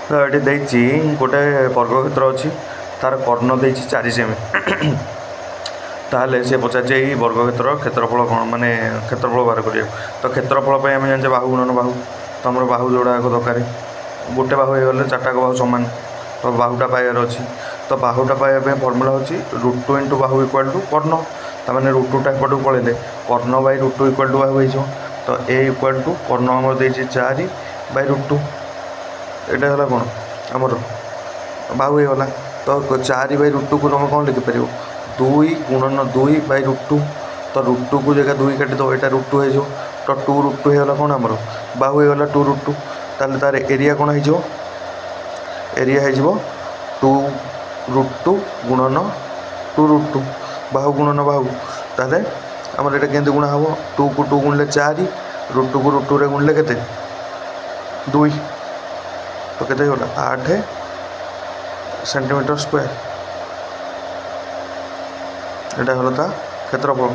ତ ଏଠି ଦେଇଛି ଗୋଟେ ବର୍ଗକ୍ଷେତ୍ର ଅଛି, ତାର କର୍ଣ୍ଣ ଦେଇଛି 4 ସେମି। ତାହେଲେ ସେ ପଚାରିଛି ଏଇ ବର୍ଗକ୍ଷେତ୍ରର କ୍ଷେତ୍ରଫଳ କ'ଣ, ମାନେ କ୍ଷେତ୍ରଫଳ ବାହାର କରିବାକୁ। ତ କ୍ଷେତ୍ରଫଳ ପାଇଁ ଆମେ ଜାଣିଛେ ବାହୁ ଗୁଣନ ବାହୁ। ତ ଆମର ବାହୁ ଯୋଡ଼ାକ ଦରକାର, ଗୋଟେ ବାହୁ ହେଇଗଲେ 4ଟାକ ବାହୁ ସମାନ। ତ ବାହୁଟା ପାଇବାର ଅଛି। ତ ବାହୁଟା ପାଇବା ପାଇଁ ଫର୍ମୁଲା ହେଉଛି √2 × ବାହୁ ଇକ୍ୱାଲ୍ ଟୁ କର୍ଣ୍ଣ। ତାମାନେ √2ଟା ଏପଟକୁ ପଳେଇଲେ କର୍ଣ୍ଣ ବାଇ √2 ଇକ୍ୱାଲ୍ ଟୁ ବାହୁ ହେଇଯିବ। ତ ଏ ଇକ୍ୱାଲ୍ ଟୁ କର୍ଣ୍ଣ ଆମର ଦେଇଛି 4/√2। ଏଇଟା ହେଲା କ'ଣ ଆମର ବାହୁ ହେଇଗଲା। ତ 4/√2କୁ ତୁମେ କ'ଣ ଲେଖିପାରିବ, 2 × 2/√2। ତ √2କୁ ଜାଗା 2 କାଟିଦେବ, ଏଇଟା √2 ହେଇଯିବ। ତ 2√2 ହେଇଗଲା କ'ଣ ଆମର ବାହୁ ହେଇଗଲା 2√2। ତାହେଲେ ତାର ଏରିଆ କ'ଣ ହେଇଯିବ, ଏରିଆ ହେଇଯିବ 2√2 ଗୁଣନ 2√2 ବାହୁ ଗୁଣନ ବାହୁ। ତାହେଲେ ଆମର ଏଇଟା କେମିତି ଗୁଣା ହେବ, 2କୁ 2 ଗୁଣିଲେ 4, √2କୁ √2ରେ ଗୁଣିଲେ କେତେ 2। ତ କେତେ ହେଇଗଲା 8 ସେଣ୍ଟିମିଟର ସ୍କୋୟାର। এটা হলো তা ক্ষেত্রফল।